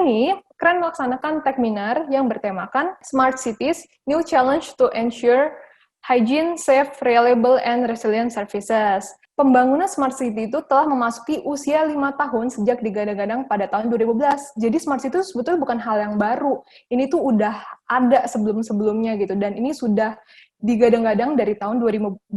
ini, Keren melaksanakan Techminar yang bertemakan Smart Cities, New Challenge to Ensure Hygiene, Safe, Reliable, and Resilient Services. Pembangunan Smart City itu telah memasuki usia 5 tahun sejak digadang-gadang pada tahun 2012. Jadi Smart City itu sebetulnya bukan hal yang baru. Ini tuh udah ada sebelum-sebelumnya gitu. Dan ini sudah digadang-gadang dari tahun 2015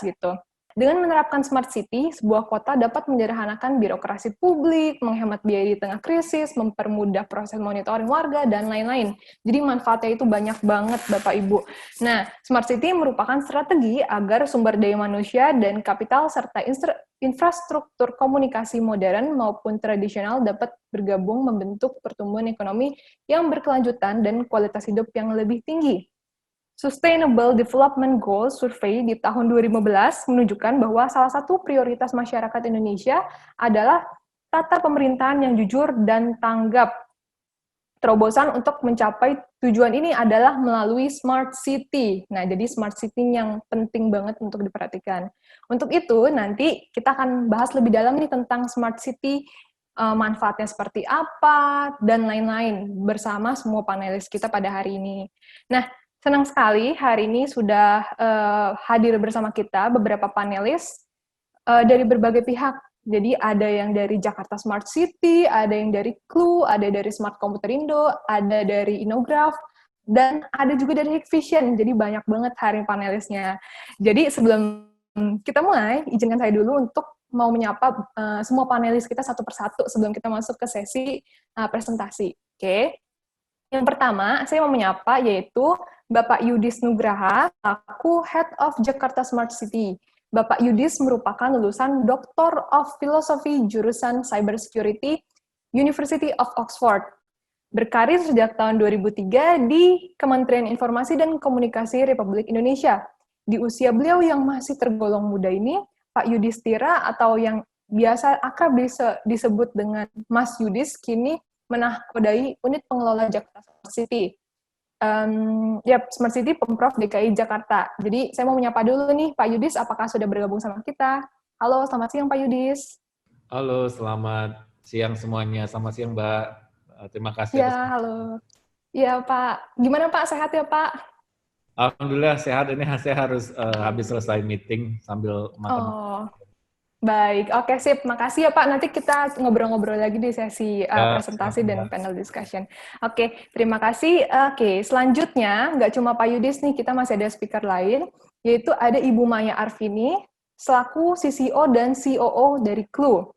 gitu. Dengan menerapkan Smart City, sebuah kota dapat menyederhanakan birokrasi publik, menghemat biaya di tengah krisis, mempermudah proses monitoring warga, dan lain-lain. Jadi manfaatnya itu banyak banget, Bapak Ibu. Nah, Smart City merupakan strategi agar sumber daya manusia dan kapital serta infrastruktur komunikasi modern maupun tradisional dapat bergabung membentuk pertumbuhan ekonomi yang berkelanjutan dan kualitas hidup yang lebih tinggi. Sustainable Development Goals Survey di tahun 2015 menunjukkan bahwa salah satu prioritas masyarakat Indonesia adalah tata pemerintahan yang jujur dan tanggap. Terobosan untuk mencapai tujuan ini adalah melalui Smart City. Nah, jadi Smart City yang penting banget untuk diperhatikan. Untuk itu, nanti kita akan bahas lebih dalam nih tentang Smart City, manfaatnya seperti apa, dan lain-lain bersama semua panelis kita pada hari ini. Nah, senang sekali hari ini sudah hadir bersama kita beberapa panelis dari berbagai pihak. Jadi ada yang dari Jakarta Smart City, ada yang dari Clue, ada dari Smart Komputer Indo, ada dari Innograph, dan ada juga dari Hikvision. Jadi banyak banget hari panelisnya. Jadi sebelum kita mulai, izinkan saya dulu untuk mau menyapa semua panelis kita satu persatu sebelum kita masuk ke sesi presentasi. Oke. Yang pertama, saya mau menyapa yaitu Bapak Yudis Nugraha, selaku Head of Jakarta Smart City. Bapak Yudis merupakan lulusan Doctor of Philosophy jurusan Cybersecurity, University of Oxford. Berkarir sejak tahun 2003 di Kementerian Informasi dan Komunikasi Republik Indonesia. Di usia beliau yang masih tergolong muda ini, Pak Yudhistira atau yang biasa akrab disebut dengan Mas Yudis, kini menahkodai unit pengelola Jakarta Smart City. Smart City Pemprov DKI Jakarta. Jadi saya mau menyapa dulu nih Pak Yudis, apakah sudah bergabung sama kita? Halo, selamat siang Pak Yudis. Halo, selamat siang semuanya. Selamat siang Mbak. Terima kasih. Ya, halo. Ya Pak, gimana Pak? Sehat ya Pak? Alhamdulillah sehat. Ini saya harus habis selesai meeting sambil makan. Oh. Baik, oke sip. Makasih ya Pak. Nanti kita ngobrol-ngobrol lagi di sesi presentasi dan panel discussion. Oke, terima kasih. Oke, selanjutnya nggak cuma Pak Yudis nih, kita masih ada speaker lain, yaitu ada Ibu Maya Arvini, selaku CCO dan COO dari Clue.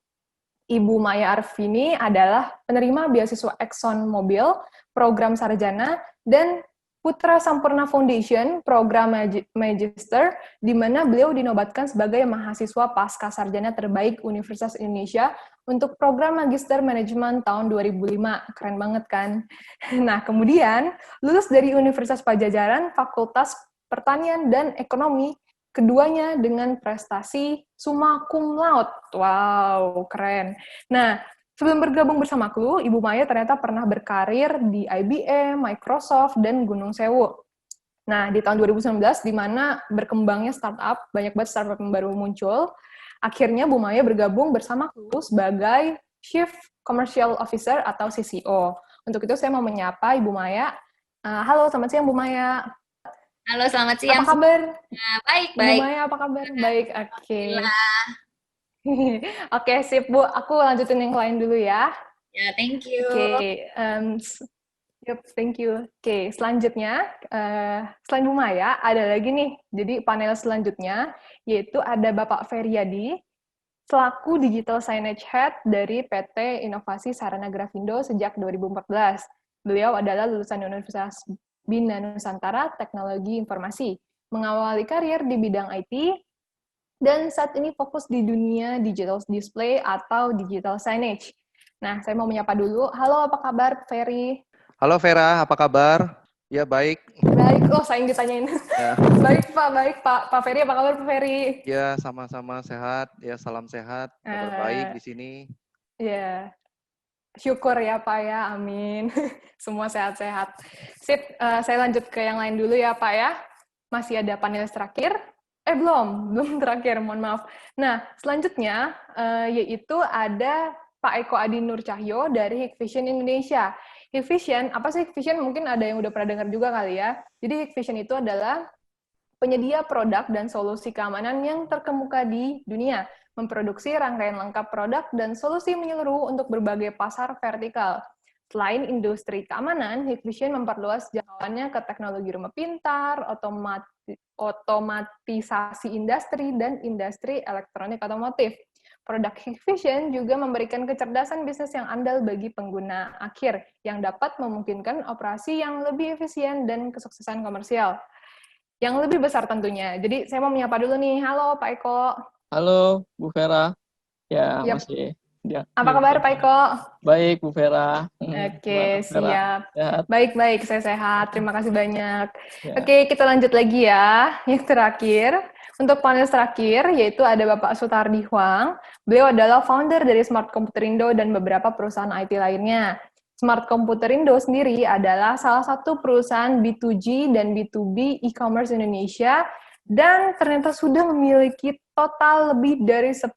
Ibu Maya Arvini adalah penerima beasiswa Exxon Mobil, program sarjana, dan Putra Sampurna Foundation, program Magister, di mana beliau dinobatkan sebagai mahasiswa pasca sarjana terbaik Universitas Indonesia untuk program Magister Manajemen tahun 2005. Keren banget kan? Nah, kemudian lulus dari Universitas Pajajaran, Fakultas Pertanian dan Ekonomi, keduanya dengan prestasi summa cum laude. Wow, keren. Nah, sebelum bergabung bersama Clue, Ibu Maya ternyata pernah berkarir di IBM, Microsoft, dan Gunung Sewu. Nah, di tahun 2019, di mana berkembangnya startup, banyak banget startup yang baru muncul, akhirnya Bu Maya bergabung bersama Clue sebagai Chief Commercial Officer atau CCO. Untuk itu saya mau menyapa Ibu Maya. Halo, selamat siang Bu Maya. Halo, selamat siang. Apa kabar? Baik, baik. Bu Maya, apa kabar? Baik, oke. Oke, sip Bu. Aku lanjutin yang lain dulu ya. Ya, thank you. Thank you. Oke, selanjutnya, selain Bu Maya, ada lagi nih. Jadi panel selanjutnya, yaitu ada Bapak Feryadi, selaku Digital Signage Head dari PT Inovasi Sarana Grafindo sejak 2014. Beliau adalah lulusan Universitas Bina Nusantara Teknologi Informasi, mengawali karir di bidang IT, dan saat ini fokus di dunia digital display atau digital signage. Nah, saya mau menyapa dulu. Halo, apa kabar, Ferry? Halo Vera, apa kabar? Ya, baik. Baik, saya yang ditanyain. Ya. Baik, Pak. Pak Ferry, apa kabar, Pak Ferry? Ya, sama-sama sehat. Ya, salam sehat. Kabar baik di sini. Ya, syukur ya, Pak ya. Amin. Semua sehat-sehat. Sip, saya lanjut ke yang lain dulu ya, Pak ya. Masih ada panelis terakhir. Belum terakhir, mohon maaf. Nah, selanjutnya yaitu ada Pak Eko Adi Nur Cahyo dari Hikvision Indonesia. Hikvision, apa sih Hikvision? Mungkin ada yang udah pernah dengar juga kali ya. Jadi Hikvision itu adalah penyedia produk dan solusi keamanan yang terkemuka di dunia, memproduksi rangkaian lengkap produk dan solusi menyeluruh untuk berbagai pasar vertikal. Selain industri keamanan, Hikvision memperluas jangkauannya ke teknologi rumah pintar, otomatisasi industri, dan industri elektronik otomotif. Produk Hikvision juga memberikan kecerdasan bisnis yang andal bagi pengguna akhir, yang dapat memungkinkan operasi yang lebih efisien dan kesuksesan komersial. Yang lebih besar tentunya. Jadi saya mau menyapa dulu nih. Halo Pak Eko. Halo Bu Vera. Ya, Yap. masih. Ya, Apa kabar Pak Eko? Baik Bu Vera. Oke, Gimana, Bu Vera? siap. Sehat? Baik-baik, saya sehat. Terima kasih banyak. Ya. Oke, kita lanjut lagi ya. Yang terakhir, untuk panel terakhir, yaitu ada Bapak Sutardi Huang. Beliau adalah founder dari Smart Computer Indo dan beberapa perusahaan IT lainnya. Smart Computer Indo sendiri adalah salah satu perusahaan B2G dan B2B e-commerce Indonesia, dan ternyata sudah memiliki total lebih dari 10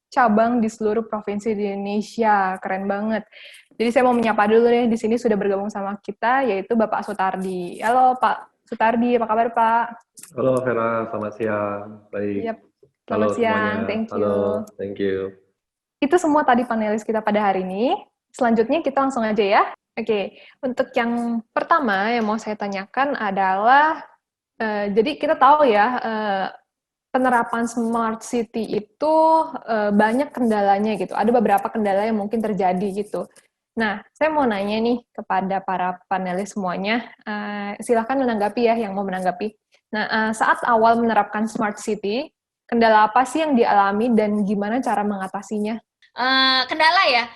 cabang di seluruh provinsi di Indonesia. Keren banget. Jadi saya mau menyapa dulu nih, di sini sudah bergabung sama kita, yaitu Bapak Sutardi. Halo Pak Sutardi, apa kabar Pak? Halo Vera, selamat siang. Baik. Yap. Halo Selamat siang, semuanya. thank you. Halo, thank you. Itu semua tadi panelis kita pada hari ini. Selanjutnya kita langsung aja ya. Oke, untuk yang pertama yang mau saya tanyakan adalah, jadi kita tahu ya, penerapan smart city itu banyak kendalanya gitu. Ada beberapa kendala yang mungkin terjadi gitu. Nah, saya mau nanya nih kepada para panelis semuanya, silakan menanggapi ya yang mau menanggapi. Nah, saat awal menerapkan smart city, kendala apa sih yang dialami dan gimana cara mengatasinya? Kendala ya,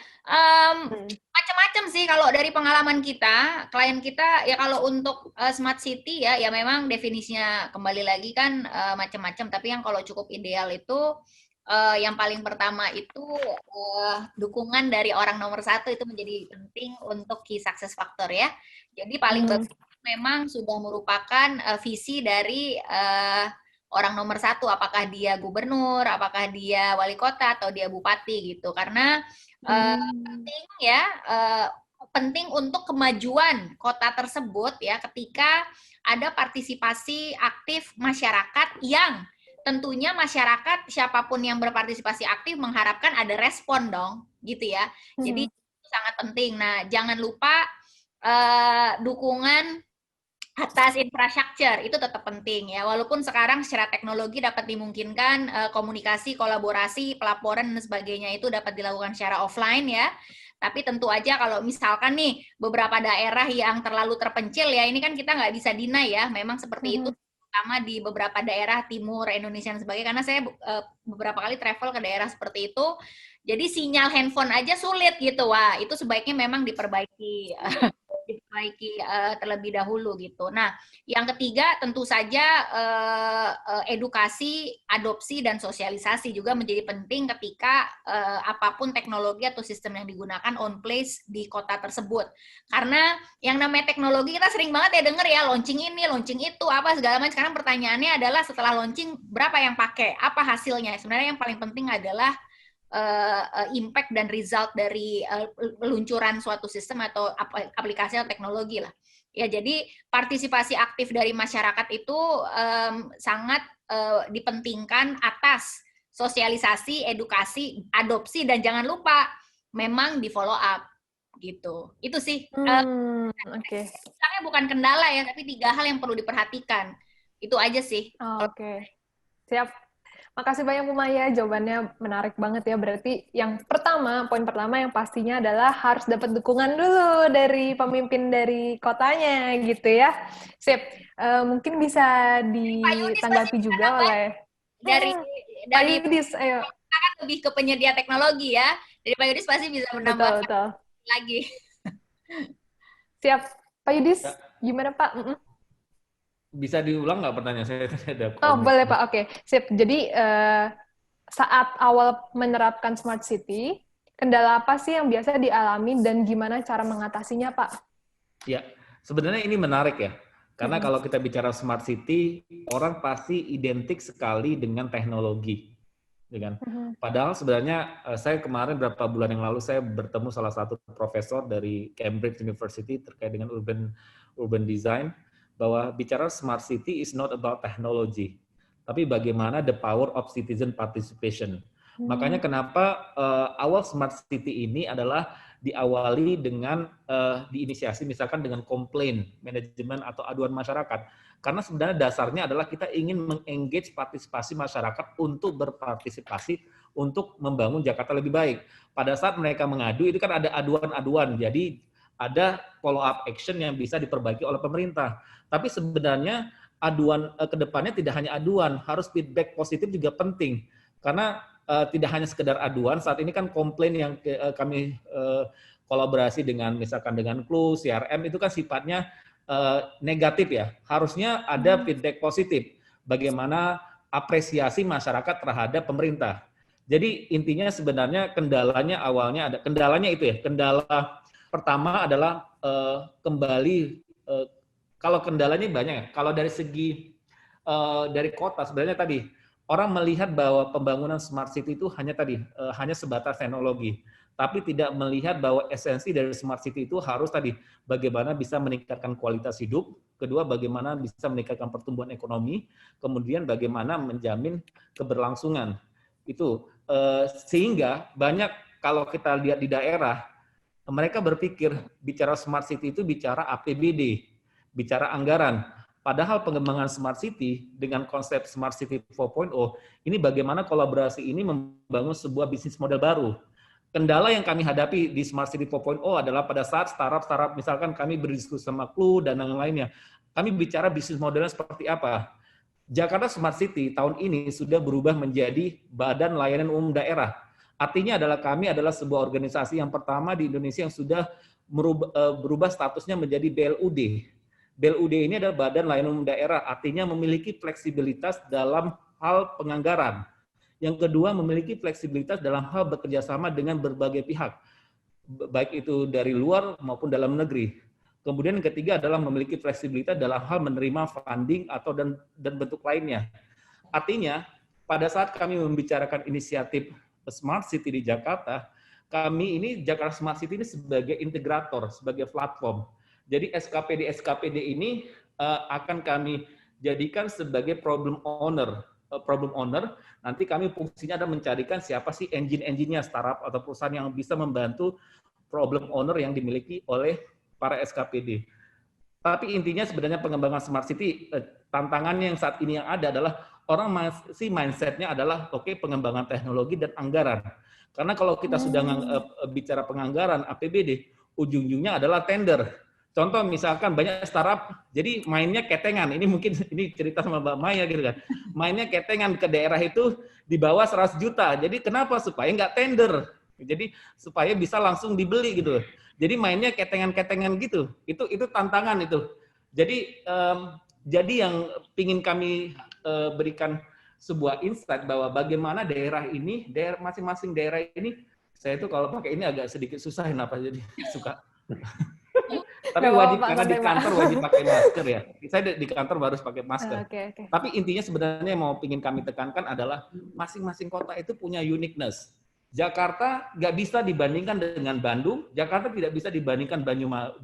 macam-macam sih kalau dari pengalaman kita, klien kita ya kalau untuk smart city ya memang definisinya kembali lagi kan macam-macam, tapi yang kalau cukup ideal itu yang paling pertama itu dukungan dari orang nomor satu itu menjadi penting untuk key success factor ya. Jadi paling bagus memang sudah merupakan visi dari orang nomor satu, apakah dia gubernur, apakah dia wali kota, atau dia bupati gitu. Karena penting ya, penting untuk kemajuan kota tersebut ya ketika ada partisipasi aktif masyarakat yang tentunya masyarakat siapapun yang berpartisipasi aktif mengharapkan ada respon dong, gitu ya. Jadi itu sangat penting. Nah, jangan lupa dukungan atas infrastruktur itu tetap penting ya, walaupun sekarang secara teknologi dapat dimungkinkan komunikasi, kolaborasi, pelaporan dan sebagainya itu dapat dilakukan secara offline ya, tapi tentu aja kalau misalkan nih beberapa daerah yang terlalu terpencil ya, ini kan kita nggak bisa deny ya, memang seperti itu, terutama di beberapa daerah timur Indonesia dan sebagainya, karena saya beberapa kali travel ke daerah seperti itu, jadi sinyal handphone aja sulit gitu, wah itu sebaiknya memang diperbaiki terlebih dahulu gitu. Nah, yang ketiga tentu saja edukasi, adopsi dan sosialisasi juga menjadi penting ketika apapun teknologi atau sistem yang digunakan on place di kota tersebut. Karena yang namanya teknologi kita sering banget ya denger ya launching ini, launching itu, apa segala macam. Sekarang pertanyaannya adalah setelah launching berapa yang pakai, apa hasilnya? Sebenarnya yang paling penting adalah impact dan result dari peluncuran suatu sistem atau aplikasi atau teknologi lah. Ya, jadi partisipasi aktif dari masyarakat itu sangat dipentingkan atas sosialisasi, edukasi, adopsi, dan jangan lupa memang di follow up gitu. Itu sih. Oke. Bukan kendala ya, tapi 3 hal yang perlu diperhatikan. Itu aja sih. Oke. Siap. Makasih banyak Bu Maya, jawabannya menarik banget ya. Berarti yang pertama, poin pertama yang pastinya adalah harus dapat dukungan dulu dari pemimpin dari kotanya gitu ya. Sip, mungkin bisa ditanggapi juga oleh dari Pak Yudis, ayo. Kita kan lebih ke penyedia teknologi ya. Dari Pak Yudis pasti bisa menambahkan lagi. Siap. Pak Yudis, gimana Pak? Bisa diulang nggak pertanyaan saya? Boleh Pak, oke. Sip. Jadi saat awal menerapkan smart city, kendala apa sih yang biasa dialami dan gimana cara mengatasinya Pak? Ya, sebenarnya ini menarik ya. Karena kalau kita bicara smart city, orang pasti identik sekali dengan teknologi. ya kan? Padahal sebenarnya saya kemarin beberapa bulan yang lalu saya bertemu salah satu profesor dari Cambridge University terkait dengan urban design, bahwa bicara smart city is not about technology, tapi bagaimana the power of citizen participation. Makanya kenapa awal smart city ini adalah diawali dengan diinisiasi misalkan dengan komplain manajemen atau aduan masyarakat. Karena sebenarnya dasarnya adalah kita ingin mengengage partisipasi masyarakat untuk berpartisipasi untuk membangun Jakarta lebih baik. Pada saat mereka mengadu itu kan ada aduan-aduan, jadi ada follow up action yang bisa diperbaiki oleh pemerintah. Tapi sebenarnya aduan ke depannya tidak hanya aduan, harus feedback positif juga penting. Karena tidak hanya sekedar aduan, saat ini kan komplain yang kami kolaborasi dengan misalkan dengan Clue, CRM itu kan sifatnya negatif ya. Harusnya ada feedback positif. Bagaimana apresiasi masyarakat terhadap pemerintah. Jadi intinya sebenarnya kendalanya awalnya ada kendalanya itu ya. Kendala pertama adalah kembali kalau kendalanya banyak ya. Kalau dari segi dari kota sebenarnya tadi orang melihat bahwa pembangunan smart city itu hanya sebatas teknologi, tapi tidak melihat bahwa esensi dari smart city itu harus tadi bagaimana bisa meningkatkan kualitas hidup, kedua bagaimana bisa meningkatkan pertumbuhan ekonomi, kemudian bagaimana menjamin keberlangsungan. Itu sehingga banyak kalau kita lihat di daerah mereka berpikir bicara smart city itu bicara APBD, bicara anggaran. Padahal pengembangan smart city dengan konsep smart city 4.0 ini bagaimana kolaborasi ini membangun sebuah bisnis model baru. Kendala yang kami hadapi di smart city 4.0 adalah pada saat startup misalkan kami berdiskusi sama Clue dan yang lainnya, kami bicara bisnis modelnya seperti apa. Jakarta Smart City tahun ini sudah berubah menjadi Badan Layanan Umum Daerah. Artinya adalah kami adalah sebuah organisasi yang pertama di Indonesia yang sudah berubah statusnya menjadi BLUD. BLUD ini adalah Badan Layanan Umum Daerah, artinya memiliki fleksibilitas dalam hal penganggaran. Yang kedua, memiliki fleksibilitas dalam hal bekerjasama dengan berbagai pihak, baik itu dari luar maupun dalam negeri. Kemudian yang ketiga adalah memiliki fleksibilitas dalam hal menerima funding atau dan bentuk lainnya. Artinya, pada saat kami membicarakan inisiatif Smart City di Jakarta, kami ini Jakarta Smart City ini sebagai integrator, sebagai platform. Jadi SKPD ini akan kami jadikan sebagai problem owner. Nanti kami fungsinya adalah mencarikan siapa sih engine-nya startup atau perusahaan yang bisa membantu problem owner yang dimiliki oleh para SKPD. Tapi intinya sebenarnya pengembangan Smart City, tantangannya yang saat ini yang ada adalah orang masih mindset-nya adalah pengembangan teknologi dan anggaran. Karena kalau kita sudah bicara penganggaran APBD, ujung-ujungnya adalah tender. Contoh misalkan banyak startup, jadi mainnya ketengan. Ini mungkin ini cerita sama Mbak Maya gitu kan. Mainnya ketengan ke daerah itu di bawah 100 juta. Jadi kenapa? Supaya nggak tender. Jadi supaya bisa langsung dibeli gitu. Jadi mainnya ketengan-ketengan gitu. Itu tantangan itu. Jadi yang ingin kami berikan sebuah insight bahwa bagaimana masing-masing daerah ini, saya itu kalau pakai ini agak sedikit susah kenapa jadi suka. Tapi wajib karena di kantor wajib pakai masker ya. Saya di kantor harus pakai masker. Okay. Tapi intinya sebenarnya yang mau ingin kami tekankan adalah masing-masing kota itu punya uniqueness. Jakarta nggak bisa dibandingkan dengan Bandung, Jakarta tidak bisa dibandingkan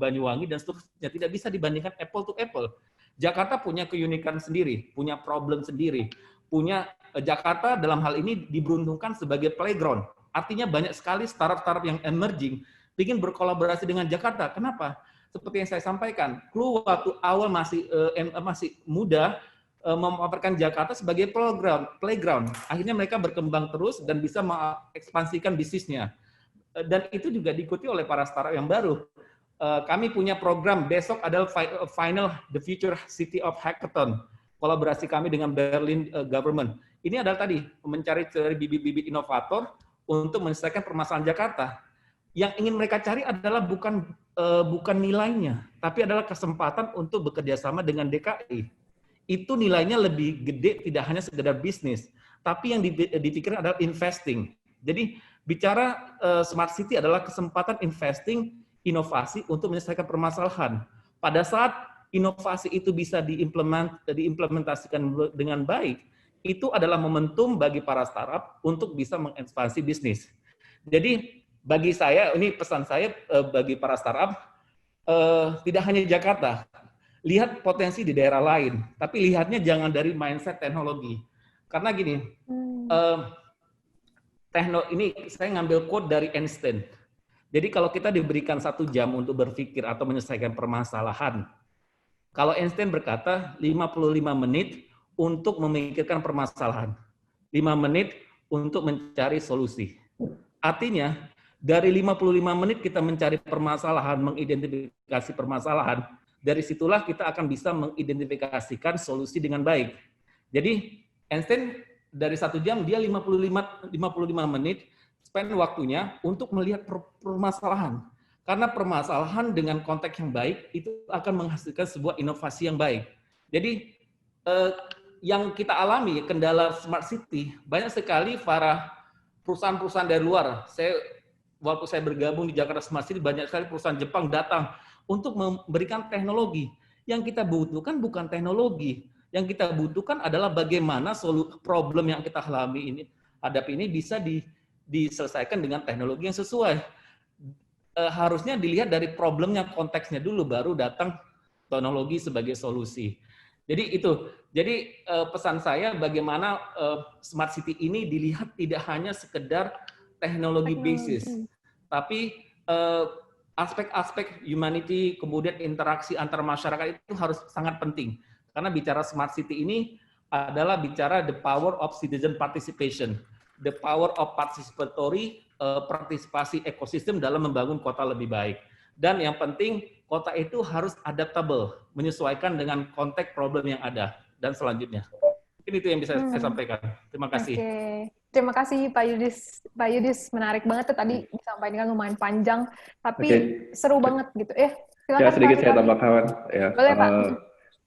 Banyuwangi dan seterusnya, tidak bisa dibandingkan apple to apple. Jakarta punya keunikan sendiri, punya problem sendiri, Jakarta dalam hal ini diberuntungkan sebagai playground. Artinya banyak sekali startup-startup yang emerging ingin berkolaborasi dengan Jakarta. Kenapa? Seperti yang saya sampaikan, Clue waktu awal masih muda memaparkan Jakarta sebagai playground. Akhirnya mereka berkembang terus dan bisa mengekspansikan bisnisnya. Dan itu juga diikuti oleh para startup yang baru. Kami punya program besok adalah Final The Future City of Hackathon. Kolaborasi kami dengan Berlin Government. Ini adalah tadi mencari bibit-bibit inovator untuk menyelesaikan permasalahan Jakarta. Yang ingin mereka cari adalah bukan nilainya, tapi adalah kesempatan untuk bekerja sama dengan DKI. Itu nilainya lebih gede, tidak hanya sekedar bisnis, tapi yang dipikirkan adalah investing. Jadi bicara smart city adalah kesempatan investing inovasi untuk menyelesaikan permasalahan. Pada saat inovasi itu bisa diimplementasikan dengan baik, itu adalah momentum bagi para startup untuk bisa mengekspansi bisnis. Jadi bagi saya, ini pesan saya bagi para startup, tidak hanya Jakarta, lihat potensi di daerah lain, tapi lihatnya jangan dari mindset teknologi. Karena gini, ini saya ngambil quote dari Einstein. Jadi kalau kita diberikan 1 jam untuk berpikir atau menyelesaikan permasalahan, kalau Einstein berkata 55 menit untuk memikirkan permasalahan, 5 menit untuk mencari solusi. Artinya, dari 55 menit kita mencari permasalahan, mengidentifikasi permasalahan, dari situlah kita akan bisa mengidentifikasikan solusi dengan baik. Jadi, Einstein dari 1 jam, dia 55 menit spend waktunya untuk melihat permasalahan. Karena permasalahan dengan konteks yang baik, itu akan menghasilkan sebuah inovasi yang baik. Jadi, yang kita alami, kendala Smart City, banyak sekali para perusahaan-perusahaan dari luar. Waktu saya bergabung di Jakarta Smart City, banyak sekali perusahaan Jepang datang untuk memberikan teknologi. Yang kita butuhkan bukan teknologi. Yang kita butuhkan adalah bagaimana problem yang kita hadapi ini bisa diselesaikan dengan teknologi yang sesuai. Harusnya dilihat dari problemnya, konteksnya dulu, baru datang teknologi sebagai solusi. Jadi itu. Jadi pesan saya bagaimana Smart City ini dilihat tidak hanya sekedar teknologi basis, tapi aspek-aspek humanity, kemudian interaksi antar masyarakat itu harus sangat penting. Karena bicara Smart City ini adalah bicara the power of citizen participation, the power of participatory partisipasi ekosistem dalam membangun kota lebih baik. Dan yang penting, kota itu harus adaptable, menyesuaikan dengan konteks problem yang ada. Dan selanjutnya. Mungkin itu yang bisa saya sampaikan. Terima kasih. Oke. Terima kasih Pak Yudis. Pak Yudis, menarik banget tuh tadi disampaikan lumayan panjang, tapi seru banget gitu. Silakan. Ya, sedikit saya tambahkan. Ya, boleh, Pak.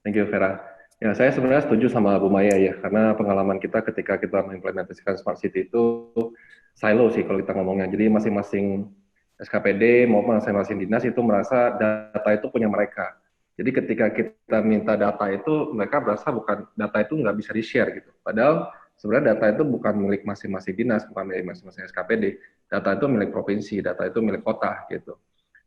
Thank you, Vera. Ya, saya sebenarnya setuju sama Bu Maya ya, karena pengalaman kita ketika kita mengimplementasikan Smart City itu silo sih kalau kita ngomongnya. Jadi masing-masing SKPD maupun masing-masing dinas itu merasa data itu punya mereka. Jadi ketika kita minta data itu, mereka merasa bukan data itu nggak bisa di-share gitu. Padahal sebenarnya data itu bukan milik masing-masing dinas, bukan milik masing-masing SKPD. Data itu milik provinsi, data itu milik kota gitu.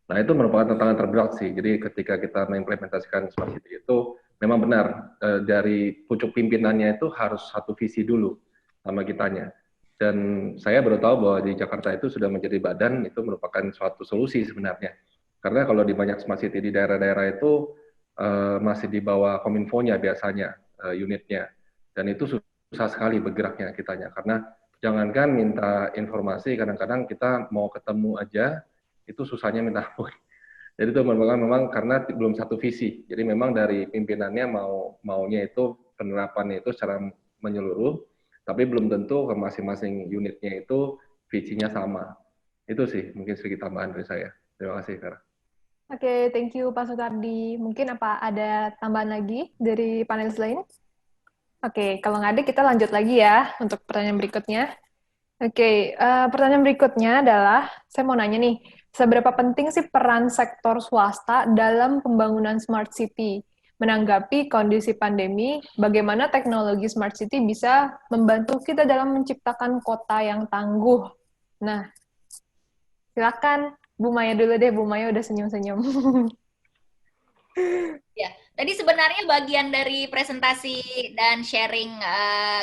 Nah itu merupakan tantangan terberat sih. Jadi ketika kita mengimplementasikan Smart City itu, memang benar dari pucuk pimpinannya itu harus satu visi dulu sama kitanya. Dan saya baru tahu bahwa di Jakarta itu sudah menjadi badan, itu merupakan suatu solusi sebenarnya. Karena kalau di banyak Smart City di daerah-daerah itu masih di bawah Kominfo-nya biasanya unitnya. Dan itu susah sekali bergeraknya kitanya. Karena jangankan minta informasi, kadang-kadang kita mau ketemu aja, itu susahnya minta ampun. Jadi itu memang karena belum satu visi. Jadi memang dari pimpinannya maunya itu penerapannya itu secara menyeluruh, tapi belum tentu ke masing-masing unitnya itu visinya sama. Itu sih mungkin sedikit tambahan dari saya. Terima kasih, Vera. Oke, thank you Pak Sutardi. Mungkin apa ada tambahan lagi dari panelis lain? Oke, kalau nggak ada kita lanjut lagi ya untuk pertanyaan berikutnya. Oke, pertanyaan berikutnya adalah, saya mau nanya nih, seberapa penting sih peran sektor swasta dalam pembangunan Smart City? Menanggapi kondisi pandemi, bagaimana teknologi Smart City bisa membantu kita dalam menciptakan kota yang tangguh? Nah, silakan Bu Maya dulu deh, Bu Maya udah senyum-senyum. Ya, tadi sebenarnya bagian dari presentasi dan sharing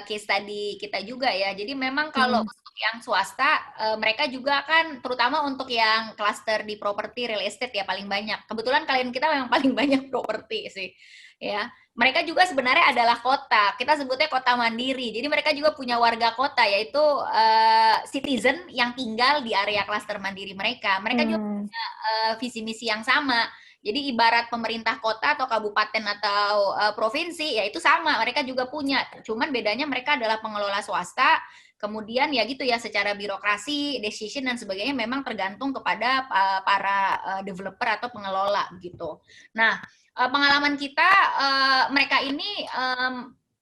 case study kita juga ya. Jadi memang kalau untuk yang swasta, mereka juga kan terutama untuk yang cluster di properti real estate ya paling banyak. Kebetulan klien kita memang paling banyak properti sih. Ya, mereka juga sebenarnya adalah kota. Kita sebutnya kota mandiri. Jadi mereka juga punya warga kota, yaitu citizen yang tinggal di area cluster mandiri mereka. Mereka juga punya visi misi yang sama. Jadi ibarat pemerintah kota atau kabupaten atau provinsi, ya itu sama. Mereka juga punya. Cuman bedanya mereka adalah pengelola swasta. Kemudian ya gitu ya, secara birokrasi, decision dan sebagainya memang tergantung kepada para developer atau pengelola gitu. Nah, pengalaman kita, mereka ini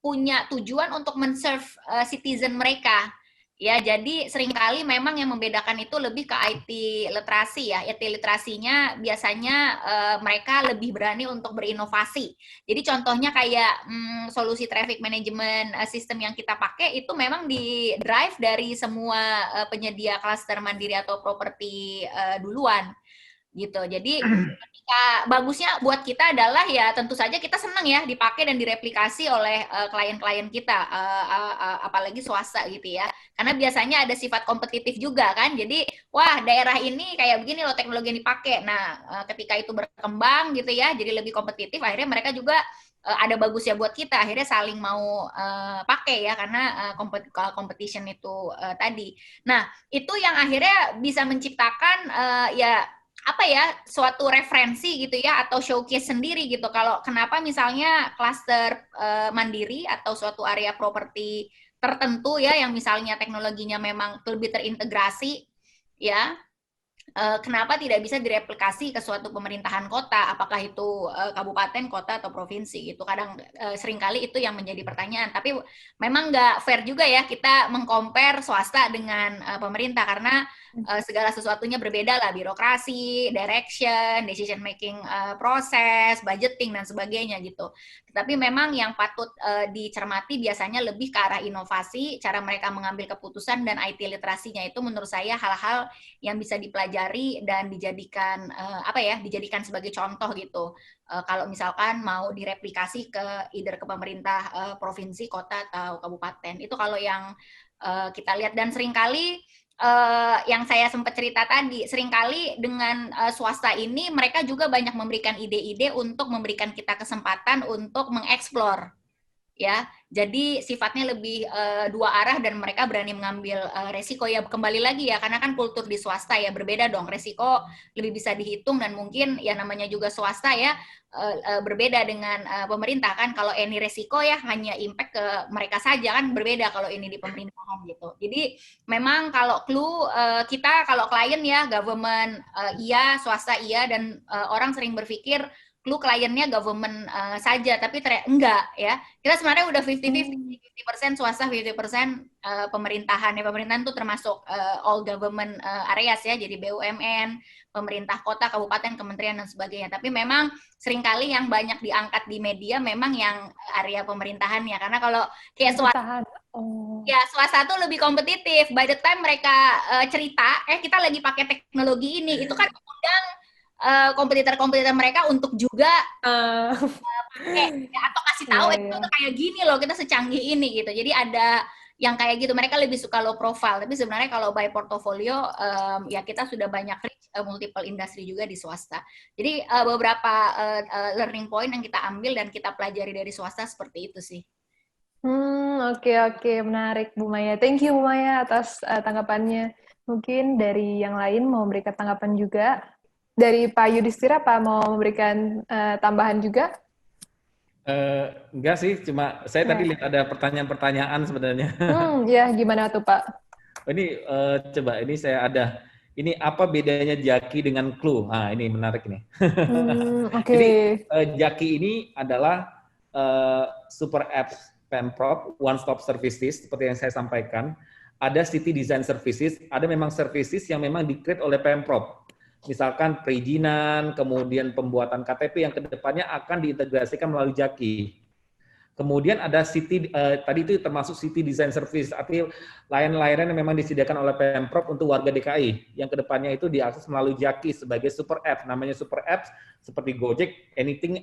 punya tujuan untuk men-serve citizen mereka. Ya, jadi seringkali memang yang membedakan itu lebih ke IT literasi ya. IT literasinya biasanya mereka lebih berani untuk berinovasi. Jadi contohnya kayak solusi traffic management system yang kita pakai itu memang di drive dari semua penyedia klaster mandiri atau properti duluan gitu. Jadi bagusnya buat kita adalah ya tentu saja kita senang ya dipakai dan direplikasi oleh klien-klien kita, apalagi swasta gitu ya. Karena biasanya ada sifat kompetitif juga kan. Jadi wah daerah ini kayak begini loh teknologi yang dipakai. Nah ketika itu berkembang gitu ya, jadi lebih kompetitif. Akhirnya mereka juga ada bagusnya buat kita. Akhirnya saling mau pakai ya karena competition itu tadi. Nah itu yang akhirnya bisa menciptakan ya apa ya suatu referensi gitu ya atau showcase sendiri gitu kalau kenapa misalnya klaster mandiri atau suatu area properti tertentu ya yang misalnya teknologinya memang lebih terintegrasi ya kenapa tidak bisa direplikasi ke suatu pemerintahan kota, apakah itu kabupaten, kota, atau provinsi gitu. Kadang seringkali itu yang menjadi pertanyaan. Tapi memang nggak fair juga ya kita mengcompare swasta dengan pemerintah karena segala sesuatunya berbeda lah, birokrasi, direction, decision making proses, budgeting dan sebagainya gitu. Tapi memang yang patut dicermati biasanya lebih ke arah inovasi, cara mereka mengambil keputusan dan IT literasinya itu menurut saya hal-hal yang bisa dipelajari dan dijadikan dijadikan sebagai contoh gitu. Kalau misalkan mau direplikasi ke either ke pemerintah provinsi, kota atau kabupaten. Itu kalau yang kita lihat dan seringkali yang saya sempat cerita tadi, seringkali dengan swasta ini mereka juga banyak memberikan ide-ide untuk memberikan kita kesempatan untuk mengeksplor. Ya, jadi sifatnya lebih dua arah dan mereka berani mengambil resiko ya kembali lagi ya karena kan kultur di swasta ya berbeda dong resiko lebih bisa dihitung dan mungkin ya namanya juga swasta ya berbeda dengan pemerintah kan kalau ini resiko ya hanya impact ke mereka saja kan berbeda kalau ini di pemerintahan gitu. Jadi memang kalau clue kita kalau klien ya government iya swasta iya dan orang sering berpikir lu kliennya government saja, tapi enggak ya. Kita sebenarnya udah 50-50, 50% swasta, 50% pemerintahan. Ya, pemerintahan itu termasuk all government areas ya, jadi BUMN, pemerintah kota, kabupaten, kementerian, dan sebagainya. Tapi memang seringkali yang banyak diangkat di media memang yang area pemerintahannya. Karena kalau kayak swasta, ya swasta tuh lebih kompetitif. By the time mereka cerita, kita lagi pakai teknologi ini, itu kan undang kompetitor-kompetitor mereka untuk juga pakai ya, atau kasih tahu itu kayak gini loh kita secanggih ini gitu. Jadi ada yang kayak gitu mereka lebih suka low profile. Tapi sebenarnya kalau by portfolio ya kita sudah banyak reach multiple industry juga di swasta. Jadi beberapa learning point yang kita ambil dan kita pelajari dari swasta seperti itu sih. Oke, menarik Bu Maya. Thank you Bu Maya atas tanggapannya. Mungkin dari yang lain mau memberikan tanggapan juga. Dari Pak Yudhistira, Pak mau memberikan tambahan juga? Enggak sih, cuma saya tadi lihat ada pertanyaan-pertanyaan sebenarnya. Ya, gimana tuh Pak? Ini coba, ini saya ada. Ini apa bedanya Jaki dengan Clue? Nah, ini menarik nih. Jadi Jaki ini adalah super apps Pemprov, one stop services, seperti yang saya sampaikan. Ada city design services, ada memang services yang memang di-create oleh Pemprov. Misalkan perizinan, kemudian pembuatan KTP yang kedepannya akan diintegrasikan melalui Jaki. Kemudian ada city, tadi itu termasuk city design service, artinya layanan-layanan yang memang disediakan oleh Pemprov untuk warga DKI, yang kedepannya itu diakses melalui Jaki sebagai super app, namanya super apps seperti Gojek, anything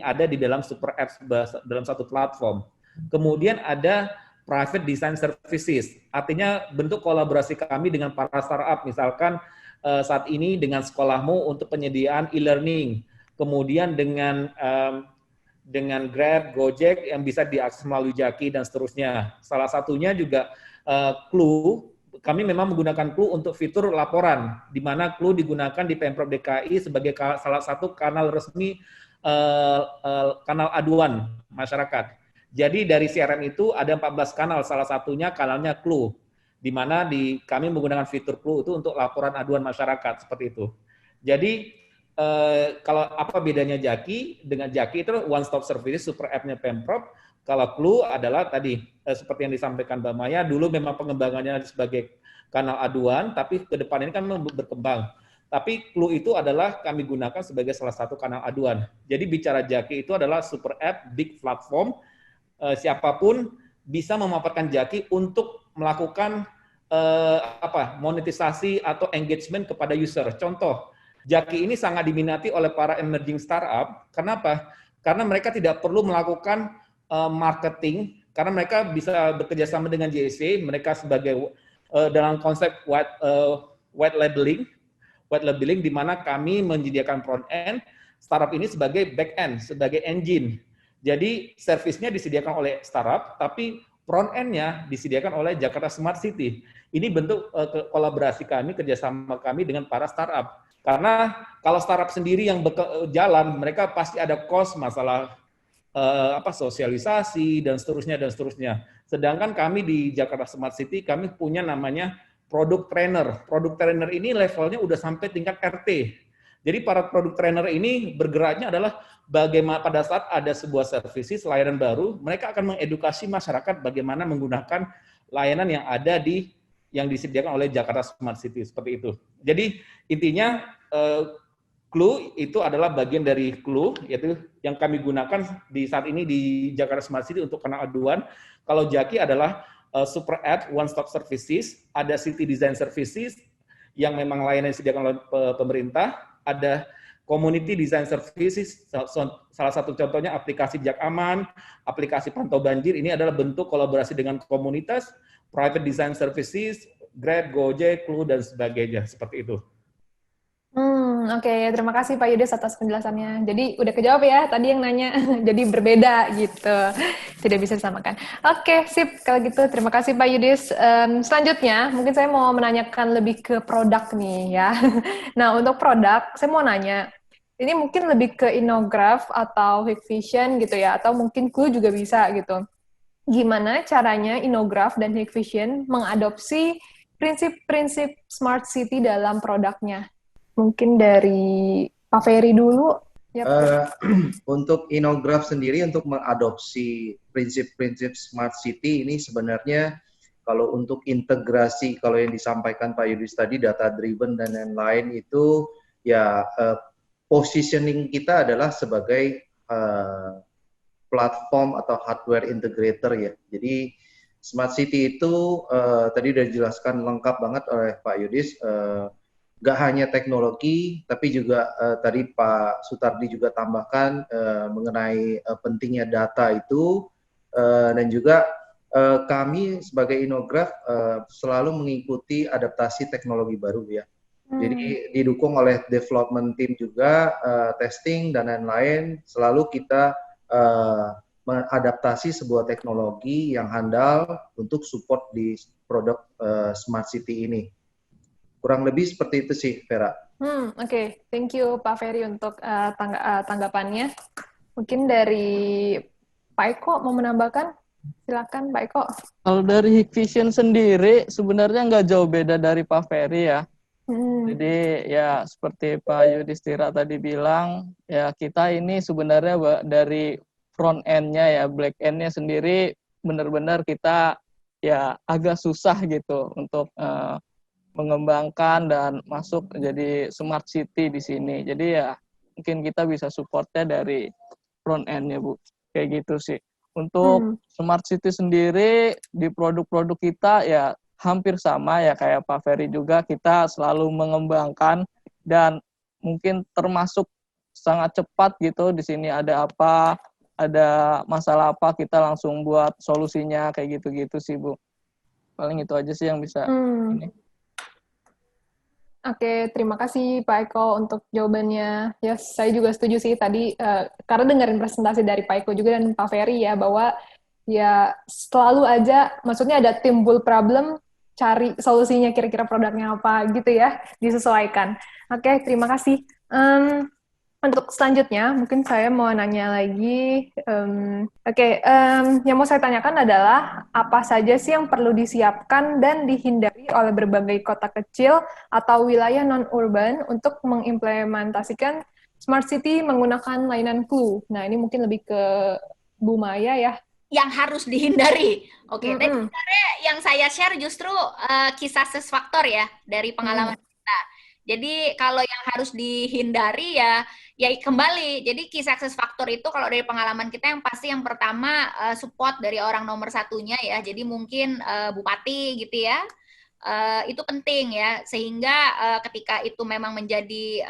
ada di dalam super apps dalam satu platform. Kemudian ada private design services, artinya bentuk kolaborasi kami dengan para startup, misalkan saat ini dengan sekolahmu untuk penyediaan e-learning, kemudian dengan Grab, Gojek yang bisa diakses melalui Jaki dan seterusnya. Salah satunya juga Clue, kami memang menggunakan Clue untuk fitur laporan, di mana Clue digunakan di Pemprov DKI sebagai salah satu kanal resmi kanal aduan masyarakat. Jadi dari CRM itu ada 14 kanal, salah satunya kanalnya Clue, di mana kami menggunakan fitur Clue itu untuk laporan aduan masyarakat, seperti itu. Jadi, kalau apa bedanya Jaki dengan Jaki itu one stop service super app-nya Pemprov, Kalau Clue adalah tadi seperti yang disampaikan Mbak Maya, dulu memang pengembangannya sebagai kanal aduan, tapi ke depan ini kan berkembang. Tapi Clue itu adalah kami gunakan sebagai salah satu kanal aduan. Jadi bicara Jaki itu adalah super app, big platform, siapapun bisa memanfaatkan Jaki untuk melakukan monetisasi atau engagement kepada user. Contoh, Jaki ini sangat diminati oleh para emerging startup. Kenapa? Karena mereka tidak perlu melakukan marketing, karena mereka bisa bekerja sama dengan JSC, mereka sebagai dalam konsep white labeling, di mana kami menyediakan front end, startup ini sebagai back end, sebagai engine. Jadi servisnya disediakan oleh startup, tapi front end-nya disediakan oleh Jakarta Smart City. Ini bentuk kolaborasi kami, kerjasama kami dengan para startup. Karena kalau startup sendiri yang jalan, mereka pasti ada cost, masalah sosialisasi dan seterusnya. Sedangkan kami di Jakarta Smart City kami punya namanya product trainer. Product trainer ini levelnya udah sampai tingkat RT. Jadi para product trainer ini bergeraknya adalah bagaimana pada saat ada sebuah services layanan baru, mereka akan mengedukasi masyarakat bagaimana menggunakan layanan yang ada yang disediakan oleh Jakarta Smart City seperti itu. Jadi intinya Clue itu adalah bagian dari Clue, yaitu yang kami gunakan di saat ini di Jakarta Smart City untuk kanal aduan. Kalau Jaki adalah super app, one stop services, ada city design services yang memang layanan disediakan oleh pemerintah, ada community design services, salah satu contohnya aplikasi Jak Aman, aplikasi pantau banjir, ini adalah bentuk kolaborasi dengan komunitas, private design services, Grab, Gojek, Clue, dan sebagainya, seperti itu. Oke, terima kasih Pak Yudis atas penjelasannya. Jadi udah kejawab ya tadi yang nanya, jadi berbeda gitu, tidak bisa disamakan. Oke, sip. Kalau gitu terima kasih Pak Yudis. Selanjutnya mungkin saya mau menanyakan lebih ke produk nih ya. Nah untuk produk, saya mau nanya, ini mungkin lebih ke Innograph atau Hikvision gitu ya, atau mungkin Clue juga bisa gitu. Gimana caranya Innograph dan Hikvision mengadopsi prinsip-prinsip Smart City dalam produknya? Mungkin dari Pak Ferry dulu. Untuk Innograph sendiri untuk mengadopsi prinsip-prinsip Smart City ini sebenarnya kalau untuk integrasi, kalau yang disampaikan Pak Yudis tadi data driven dan lain-lain itu ya positioning kita adalah sebagai platform atau hardware integrator ya. Jadi Smart City itu tadi sudah dijelaskan lengkap banget oleh Pak Yudis. Gak hanya teknologi, tapi juga tadi Pak Sutardi juga tambahkan mengenai pentingnya data itu, dan juga kami sebagai Innograph selalu mengikuti adaptasi teknologi baru ya. Jadi didukung oleh development team juga, testing dan lain-lain, selalu kita mengadaptasi sebuah teknologi yang handal untuk support di produk Smart City ini. Kurang lebih seperti itu sih, Vera. Oke. Thank you Pak Ferry untuk tanggapannya. Mungkin dari Pak Eko mau menambahkan? Silakan Pak Eko. Kalau dari Hikvision sendiri sebenarnya nggak jauh beda dari Pak Ferry ya. Jadi ya seperti Pak Yudhistira tadi bilang, ya kita ini sebenarnya dari front end-nya ya, back end-nya sendiri benar-benar kita ya agak susah gitu untuk mengembangkan dan masuk jadi smart city di sini. Jadi ya mungkin kita bisa supportnya dari front end-nya Bu. Kayak gitu sih. Untuk smart city sendiri di produk-produk kita ya hampir sama ya kayak Pak Ferry juga, kita selalu mengembangkan dan mungkin termasuk sangat cepat gitu. Di sini ada apa, ada masalah apa, kita langsung buat solusinya kayak gitu-gitu sih Bu. Paling itu aja sih yang bisa ini. Oke, terima kasih Pak Eko untuk jawabannya. Ya, saya juga setuju sih tadi, karena dengerin presentasi dari Pak Eko juga dan Pak Ferry ya, bahwa ya selalu aja, maksudnya ada timbul problem, cari solusinya kira-kira produknya apa gitu ya, disesuaikan. Oke, terima kasih. Untuk selanjutnya, mungkin saya mau nanya lagi. Yang mau saya tanyakan adalah apa saja sih yang perlu disiapkan dan dihindari oleh berbagai kota kecil atau wilayah non-urban untuk mengimplementasikan Smart City menggunakan layanan Clue. Nah, ini mungkin lebih ke Bu Maya ya. yang harus dihindari. Oke, tadi sebenarnya yang saya share justru kisah success factor ya dari pengalaman kita. Jadi kalau yang harus dihindari ya kembali. Jadi key success factor itu kalau dari pengalaman kita yang pasti yang pertama support dari orang nomor satunya ya. Jadi mungkin bupati gitu ya. Itu penting ya, sehingga ketika itu memang menjadi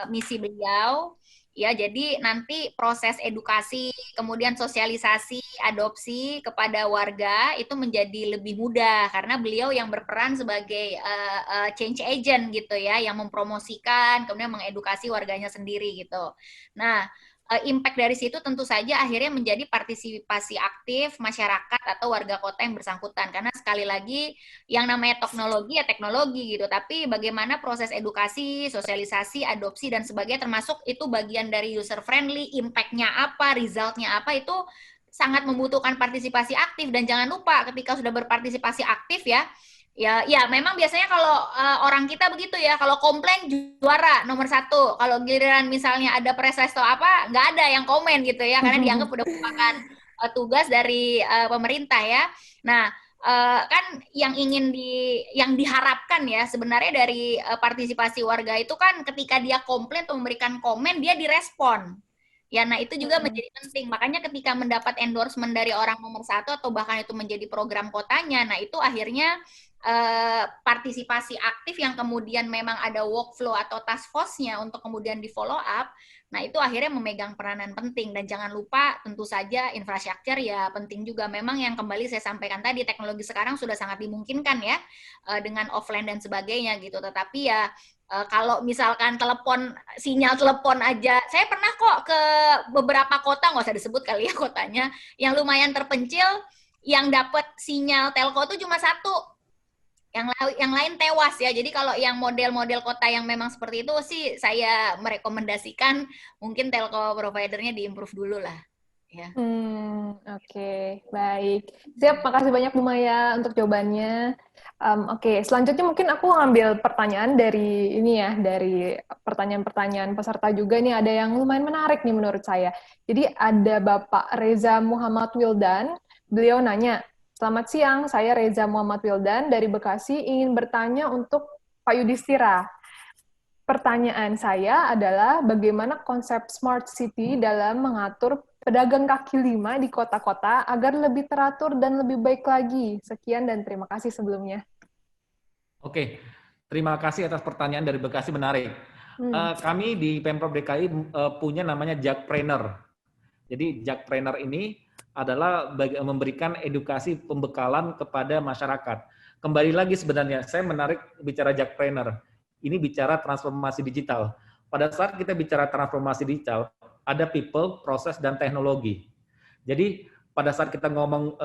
misi beliau, ya jadi nanti proses edukasi, kemudian sosialisasi, adopsi kepada warga itu menjadi lebih mudah karena beliau yang berperan sebagai change agent gitu ya, yang mempromosikan, kemudian mengedukasi warganya sendiri gitu. Nah, impact dari situ tentu saja akhirnya menjadi partisipasi aktif masyarakat atau warga kota yang bersangkutan. Karena sekali lagi yang namanya teknologi ya teknologi gitu, tapi bagaimana proses edukasi, sosialisasi, adopsi dan sebagainya termasuk itu bagian dari user friendly, impact-nya apa, result-nya apa itu sangat membutuhkan partisipasi aktif. Dan jangan lupa ketika sudah berpartisipasi aktif ya memang biasanya kalau orang kita begitu ya, kalau komplain juara nomor 1, kalau giliran misalnya ada press atau apa nggak ada yang komen gitu ya, karena dianggap udah merupakan tugas dari pemerintah ya. Nah kan yang diharapkan ya sebenarnya dari partisipasi warga itu kan ketika dia komplain atau memberikan komen dia direspon. Ya, nah itu juga menjadi penting. Makanya ketika mendapat endorsement dari orang nomor 1 atau bahkan itu menjadi program kotanya, nah itu akhirnya partisipasi aktif yang kemudian memang ada workflow atau task force-nya untuk kemudian di follow up, nah itu akhirnya memegang peranan penting. Dan jangan lupa tentu saja infrastruktur ya penting juga. Memang yang kembali saya sampaikan tadi, teknologi sekarang sudah sangat dimungkinkan ya dengan offline dan sebagainya gitu. Tetapi ya kalau misalkan sinyal telepon aja, saya pernah kok ke beberapa kota, nggak usah disebut kali ya kotanya, yang lumayan terpencil, yang dapat sinyal telco itu cuma 1. Yang lain tewas ya. Jadi kalau yang model-model kota yang memang seperti itu sih saya merekomendasikan mungkin telco providernya diimprove dulu lah. Ya. Oke, baik. Siap, makasih banyak Bu Maya untuk jawabannya. Oke, selanjutnya mungkin aku ngambil pertanyaan dari dari pertanyaan-pertanyaan peserta juga nih, ada yang lumayan menarik nih menurut saya. Jadi ada Bapak Reza Muhammad Wildan, beliau nanya, "Selamat siang, saya Reza Muhammad Wildan dari Bekasi, ingin bertanya untuk Pak Yudhistira. Pertanyaan saya adalah bagaimana konsep smart city dalam mengatur pedagang kaki lima di kota-kota agar lebih teratur dan lebih baik lagi. Sekian dan terima kasih sebelumnya." Oke, terima kasih atas pertanyaan dari Bekasi, menarik. Kami di Pemprov DKI punya namanya Jakpreneur. Jadi Jakpreneur ini adalah memberikan edukasi pembekalan kepada masyarakat. Kembali lagi sebenarnya, saya menarik bicara Jakpreneur. Ini bicara transformasi digital. Pada saat kita bicara transformasi digital, ada people, proses, dan teknologi. Jadi pada saat kita ngomong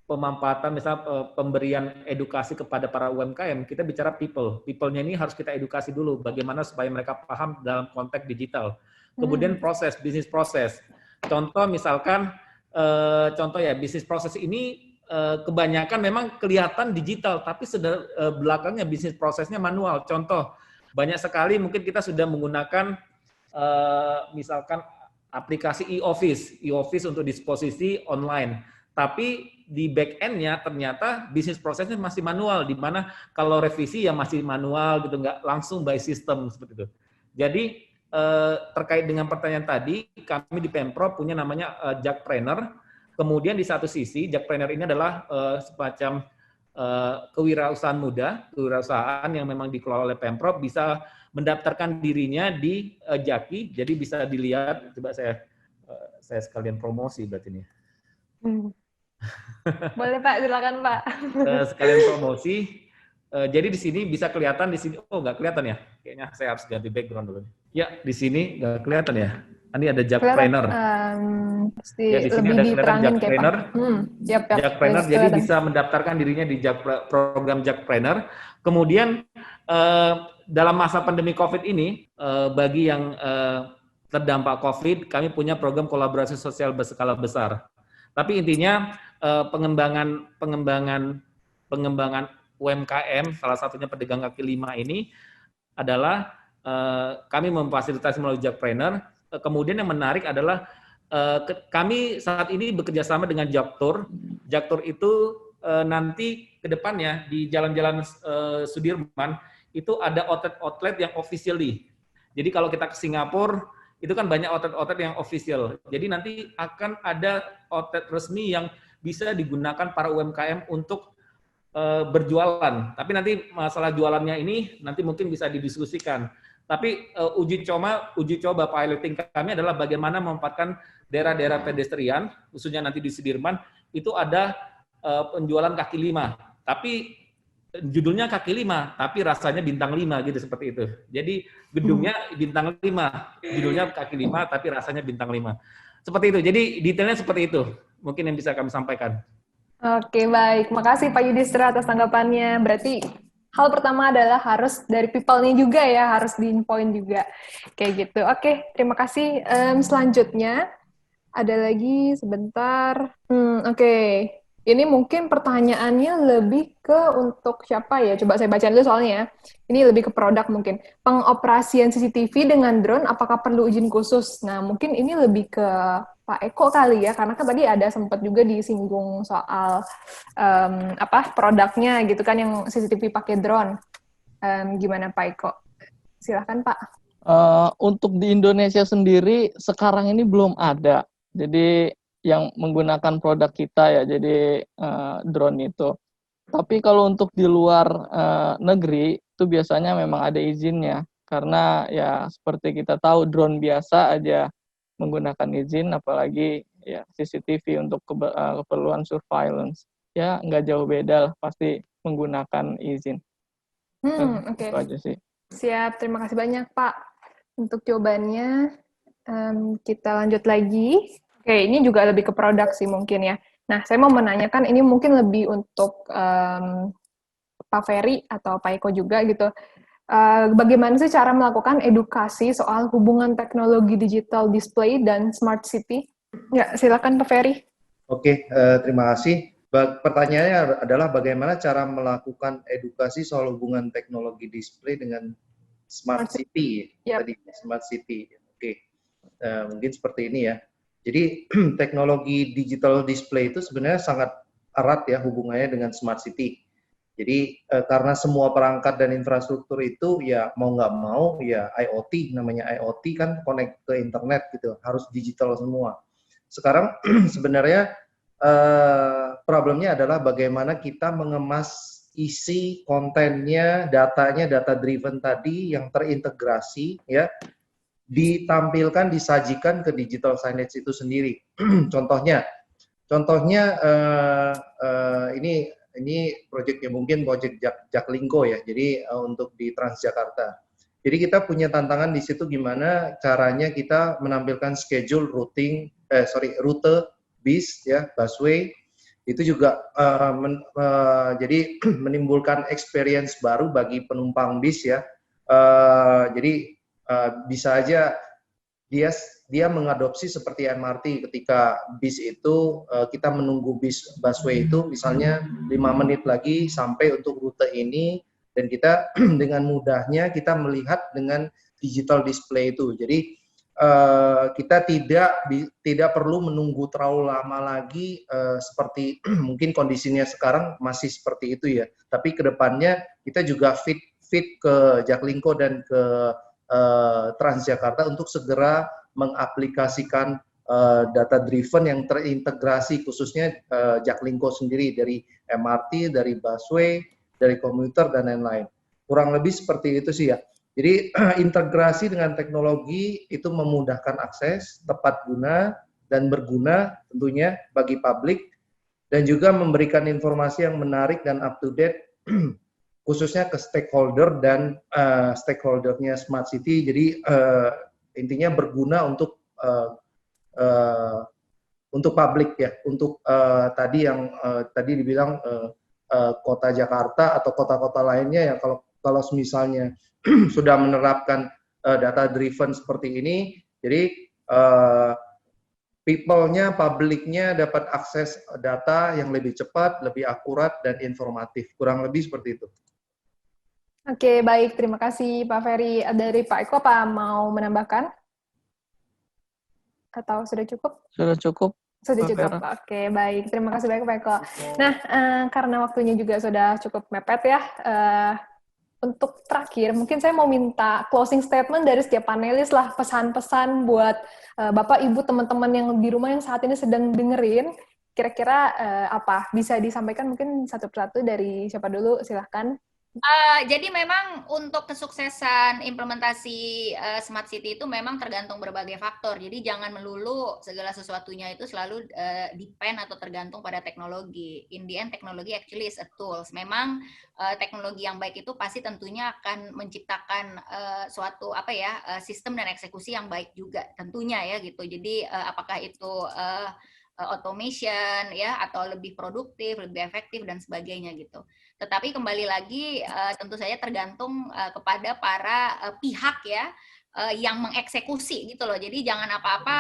pemanfaatan, misal pemberian edukasi kepada para UMKM, kita bicara people. People-nya ini harus kita edukasi dulu, bagaimana supaya mereka paham dalam konteks digital. Kemudian proses, bisnis proses. Contoh misalkan, bisnis proses ini kebanyakan memang kelihatan digital, tapi belakangnya bisnis prosesnya manual. Contoh, banyak sekali mungkin kita sudah menggunakan misalkan aplikasi e-office untuk disposisi online. Tapi di back end-nya ternyata bisnis prosesnya masih manual, di mana kalau revisi ya masih manual gitu, nggak langsung by system seperti itu. Jadi terkait dengan pertanyaan tadi, kami di Pemprov punya namanya Jakpreneur. Kemudian di satu sisi, Jakpreneur ini adalah semacam kewirausahaan muda, kewirausahaan yang memang dikelola oleh Pemprov, bisa mendaftarkan dirinya di Jaki, jadi bisa dilihat. Coba saya sekalian promosi berarti ini. Boleh Pak, silakan Pak. Sekalian promosi. Jadi di sini bisa kelihatan di sini. Oh, nggak kelihatan ya? Kayaknya saya harus ganti background dulu. Ya, di sini nggak kelihatan ya. Ini ada Jakpreneur. Ya, di sini ada kelihatan Jakpreneur. Jakpreneur, jadi jadi bisa mendaftarkan dirinya di program Jakpreneur. Kemudian dalam masa pandemi COVID ini, bagi yang terdampak COVID, kami punya program kolaborasi sosial berskala besar. Tapi intinya pengembangan UMKM, salah satunya pedagang kaki lima ini adalah kami memfasilitasi melalui Jakpreneur. Kemudian yang menarik adalah kami saat ini bekerja sama dengan Jaktur. Jaktur itu nanti ke depannya di jalan-jalan Sudirman itu ada outlet-outlet yang officially. Jadi kalau kita ke Singapura, itu kan banyak outlet-outlet yang official. Jadi nanti akan ada outlet resmi yang bisa digunakan para UMKM untuk berjualan. Tapi nanti masalah jualannya ini nanti mungkin bisa didiskusikan. Tapi uji coba piloting kami adalah bagaimana memanfaatkan daerah-daerah pedestrian, khususnya nanti di Sudirman, itu ada penjualan kaki lima. Tapi judulnya kaki lima, tapi rasanya bintang 5 gitu, seperti itu. Jadi gedungnya bintang 5, judulnya kaki 5, tapi rasanya bintang 5. Seperti itu. Jadi detailnya seperti itu. Mungkin yang bisa kami sampaikan. Oke, baik. Makasih Pak Yudhistira atas tanggapannya. Berarti hal pertama adalah harus dari people-nya juga ya, harus di-point juga. Kayak gitu. Oke, terima kasih. Selanjutnya, ada lagi sebentar. Oke. Ini mungkin pertanyaannya lebih ke untuk siapa ya? Coba saya baca dulu soalnya ya. Ini lebih ke produk mungkin. Pengoperasian CCTV dengan drone, apakah perlu izin khusus? Nah, mungkin ini lebih ke Pak Eko kali ya, karena kan tadi ada sempat juga disinggung soal produknya gitu kan, yang CCTV pakai drone. Gimana Pak Eko? Silahkan Pak. Untuk di Indonesia sendiri sekarang ini belum ada. Jadi yang menggunakan produk kita ya, jadi drone itu. Tapi kalau untuk di luar negeri itu biasanya memang ada izinnya, karena ya seperti kita tahu drone biasa aja menggunakan izin, apalagi ya CCTV untuk keperluan surveillance. Ya nggak jauh beda lah, pasti menggunakan izin. Oke. Itu aja sih. Siap, terima kasih banyak Pak untuk jawabannya. Kita lanjut lagi. Oke, ini juga lebih ke produk sih mungkin ya. Nah, saya mau menanyakan ini mungkin lebih untuk Pak Ferry atau Pak Eko juga gitu. Bagaimana sih cara melakukan edukasi soal hubungan teknologi digital display dan smart city? Ya, silakan Pak Ferry. Oke, terima kasih. Pertanyaannya adalah bagaimana cara melakukan edukasi soal hubungan teknologi display dengan smart city. Yep. Tadi smart city. Oke, mungkin seperti ini ya. Jadi teknologi digital display itu sebenarnya sangat erat ya hubungannya dengan smart city. Jadi karena semua perangkat dan infrastruktur itu ya mau nggak mau ya IoT, namanya IoT kan connect ke internet gitu, harus digital semua. Sekarang sebenarnya problemnya adalah bagaimana kita mengemas isi kontennya, datanya, data driven tadi yang terintegrasi ya, ditampilkan, disajikan ke digital signage itu sendiri. Contohnya ini proyeknya mungkin proyek Jaklingko ya. Jadi untuk di Transjakarta. Jadi kita punya tantangan di situ gimana caranya kita menampilkan schedule rute bis ya, busway. Itu juga jadi menimbulkan experience baru bagi penumpang bis ya. Jadi bisa aja dia mengadopsi seperti MRT ketika bis itu kita menunggu busway itu misalnya 5 menit lagi sampai untuk rute ini, dan kita dengan mudahnya kita melihat dengan digital display itu. Jadi kita tidak perlu menunggu terlalu lama lagi seperti mungkin kondisinya sekarang masih seperti itu ya. Tapi kedepannya kita juga fit ke Jaklingko dan ke Transjakarta untuk segera mengaplikasikan data driven yang terintegrasi, khususnya Jaklingko sendiri dari MRT, dari busway, dari komuter dan lain-lain. Kurang lebih seperti itu sih ya. Jadi integrasi dengan teknologi itu memudahkan akses, tepat guna dan berguna tentunya bagi publik, dan juga memberikan informasi yang menarik dan up to date khususnya ke stakeholder dan stakeholdernya Smart City. Jadi intinya berguna untuk publik ya, untuk tadi yang tadi dibilang kota Jakarta atau kota-kota lainnya yang kalau misalnya sudah menerapkan data driven seperti ini, jadi people-nya, publiknya dapat akses data yang lebih cepat, lebih akurat dan informatif. Kurang lebih seperti itu. Oke, baik. Terima kasih Pak Ferry. Dari Pak Eko, apa mau menambahkan? Atau sudah cukup? Sudah cukup. Sudah Pak cukup. Vera. Oke, baik. Terima kasih banyak Pak Eko. Nah, karena waktunya juga sudah cukup mepet ya, untuk terakhir, mungkin saya mau minta closing statement dari setiap panelis lah, pesan-pesan buat Bapak, Ibu, teman-teman yang di rumah yang saat ini sedang dengerin, kira-kira apa? Bisa disampaikan mungkin satu persatu dari siapa dulu, silahkan. Jadi memang untuk kesuksesan implementasi Smart City itu memang tergantung berbagai faktor. Jadi jangan melulu segala sesuatunya itu selalu depend atau tergantung pada teknologi. In the end, teknologi actually is a tools. Memang teknologi yang baik itu pasti tentunya akan menciptakan suatu sistem dan eksekusi yang baik juga tentunya ya gitu. Jadi apakah itu automation ya atau lebih produktif, lebih efektif dan sebagainya gitu. Tetapi kembali lagi tentu saja tergantung kepada para pihak ya yang mengeksekusi gitu loh. Jadi jangan apa-apa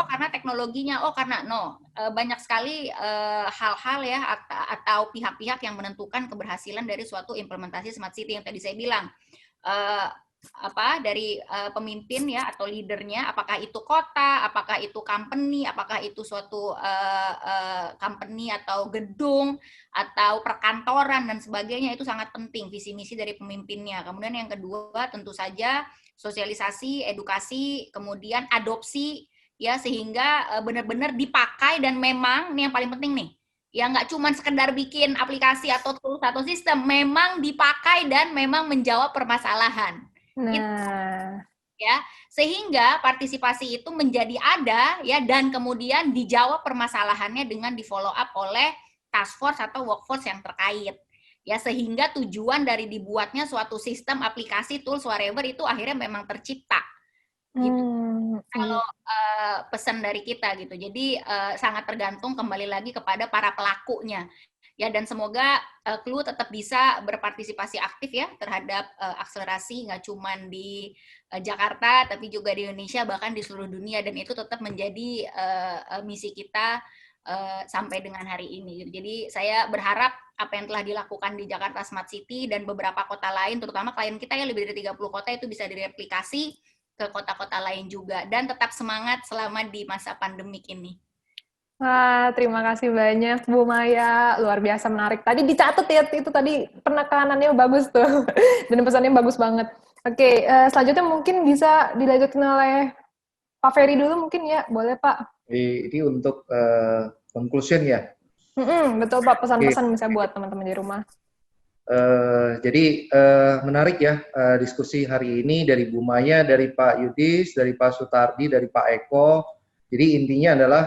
karena teknologinya, karena banyak sekali hal-hal ya atau pihak-pihak yang menentukan keberhasilan dari suatu implementasi Smart City yang tadi saya bilang. Dari pemimpin ya atau leadernya, apakah itu kota, apakah itu company, apakah itu suatu company atau gedung atau perkantoran dan sebagainya, itu sangat penting visi misi dari pemimpinnya. Kemudian yang kedua tentu saja sosialisasi, edukasi, kemudian adopsi ya sehingga benar-benar dipakai dan memang ini yang paling penting nih. Ya nggak cuma sekedar bikin aplikasi atau tools atau sistem, memang dipakai dan memang menjawab permasalahan. Nah, Ya, sehingga partisipasi itu menjadi ada ya dan kemudian dijawab permasalahannya dengan di follow up oleh task force atau workforce yang terkait. Ya, sehingga tujuan dari dibuatnya suatu sistem, aplikasi, tools, whatever itu akhirnya memang tercipta. Gitu. Kalau pesan dari kita gitu. Jadi sangat tergantung kembali lagi kepada para pelakunya. Ya, dan semoga Clue tetap bisa berpartisipasi aktif ya terhadap akselerasi nggak cuma di Jakarta tapi juga di Indonesia bahkan di seluruh dunia, dan itu tetap menjadi misi kita sampai dengan hari ini. Jadi saya berharap apa yang telah dilakukan di Jakarta Smart City dan beberapa kota lain, terutama klien kita yang lebih dari 30 kota itu bisa direplikasi ke kota-kota lain juga, dan tetap semangat selama di masa pandemik ini. Wah, terima kasih banyak Bu Maya, luar biasa menarik. Tadi dicatat ya, itu tadi penekanannya bagus tuh, dan pesannya bagus banget. Oke, selanjutnya mungkin bisa dilanjutkan oleh Pak Ferry dulu mungkin ya, boleh Pak? Ini untuk conclusion ya. Betul Pak, pesan-pesan bisa buat teman-teman di rumah. Jadi menarik ya diskusi hari ini dari Bu Maya, dari Pak Yudis, dari Pak Sutardi, dari Pak Eko. Jadi intinya adalah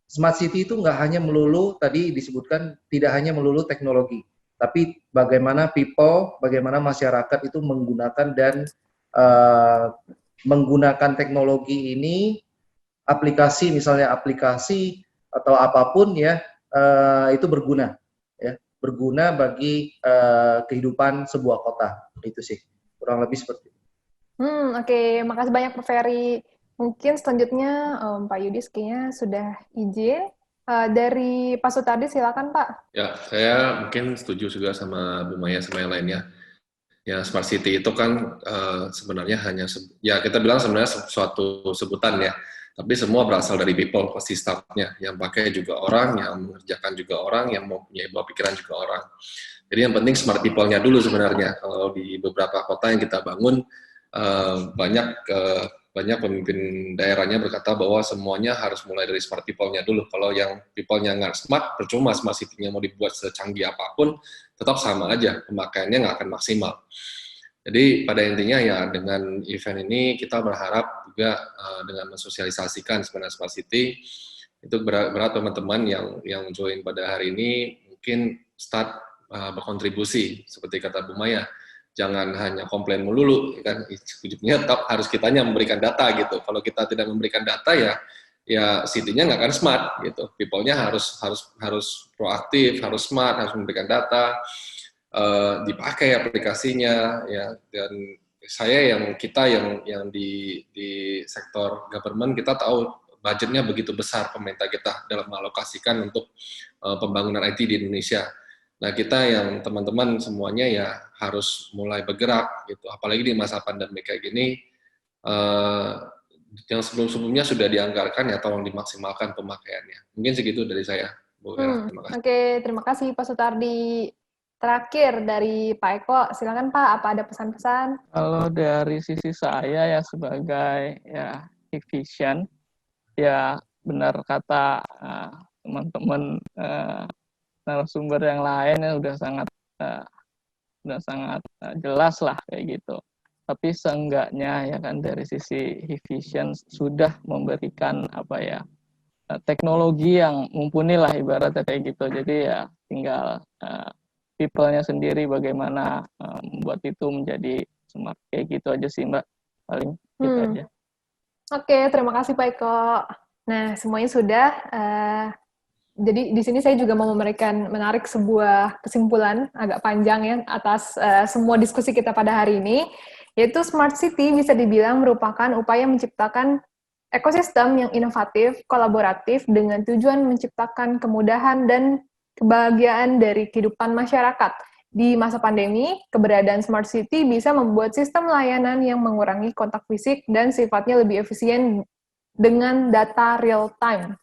Smart City itu nggak hanya melulu, tadi disebutkan tidak hanya melulu teknologi, tapi bagaimana people, bagaimana masyarakat itu menggunakan dan menggunakan teknologi ini, aplikasi misalnya aplikasi atau apapun ya itu berguna, ya berguna bagi kehidupan sebuah kota. Itu sih kurang lebih seperti itu. Oke, makasih banyak Pak Ferry. Mungkin selanjutnya Pak Yudis kayaknya sudah izin. Dari Pak Sutardi silakan Pak. Ya, saya mungkin setuju juga sama Bu Maya sama yang lainnya. Ya, Smart City itu kan sebenarnya hanya, ya kita bilang sebenarnya suatu sebutan ya, tapi semua berasal dari people, pasti staffnya, yang pakai juga orang, yang mengerjakan juga orang, yang mau punya bawa pikiran juga orang. Jadi yang penting smart people-nya dulu sebenarnya. Kalau di beberapa kota yang kita bangun, banyak pemimpin daerahnya berkata bahwa semuanya harus mulai dari smart people-nya dulu. Kalau yang people-nya nggak smart, percuma smart city-nya mau dibuat secanggih apapun, tetap sama aja, pemakaiannya nggak akan maksimal. Jadi pada intinya ya dengan event ini kita berharap juga dengan mensosialisasikan sebenarnya smart city, itu berat teman-teman yang join pada hari ini mungkin start berkontribusi seperti kata Bu Maya. Jangan hanya komplain melulu, kan ujungnya tetap harus kitanya memberikan data gitu. Kalau kita tidak memberikan data ya city-nya nggak akan smart gitu. People-nya harus proaktif, harus smart, harus memberikan data, dipakai aplikasinya ya. Dan kita yang di sektor government kita tahu budgetnya begitu besar pemerintah kita dalam mengalokasikan untuk pembangunan IT di Indonesia. Nah, kita yang teman-teman semuanya ya harus mulai bergerak gitu. Apalagi di masa pandemi kayak gini, yang sebelum-sebelumnya sudah dianggarkan, ya tolong dimaksimalkan pemakaiannya. Mungkin segitu dari saya, Bu Vera. Terima kasih. Oke, terima kasih Pak Sutardi. Terakhir dari Pak Eko, silakan Pak, apa ada pesan-pesan? Kalau dari sisi saya ya sebagai ya efisien, ya benar kata teman-teman narasumber yang lain ya udah sangat jelas lah kayak gitu. Tapi seenggaknya ya kan dari sisi efisien sudah memberikan teknologi yang mumpuni lah ibaratnya kayak gitu. Jadi ya tinggal people-nya sendiri bagaimana membuat itu menjadi smart kayak gitu aja sih Mbak, paling gitu aja. Oke, terima kasih Pak Eko. Nah, semuanya sudah. Jadi di sini saya juga mau menarik sebuah kesimpulan agak panjang ya atas semua diskusi kita pada hari ini, yaitu Smart City bisa dibilang merupakan upaya menciptakan ekosistem yang inovatif, kolaboratif dengan tujuan menciptakan kemudahan dan kebahagiaan dari kehidupan masyarakat. Di masa pandemi, keberadaan Smart City bisa membuat sistem layanan yang mengurangi kontak fisik dan sifatnya lebih efisien dengan data real time.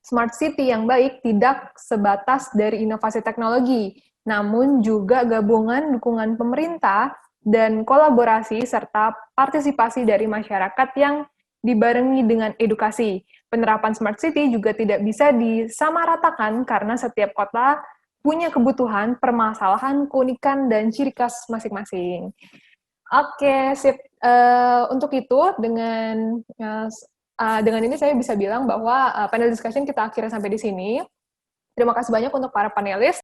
Smart City yang baik tidak sebatas dari inovasi teknologi, namun juga gabungan dukungan pemerintah dan kolaborasi serta partisipasi dari masyarakat yang dibarengi dengan edukasi. Penerapan Smart City juga tidak bisa disamaratakan karena setiap kota punya kebutuhan, permasalahan, keunikan, dan ciri khas masing-masing. Oke, sip. Untuk itu, dengan ini saya bisa bilang bahwa panel discussion kita akhirnya sampai di sini. Terima kasih banyak untuk para panelis.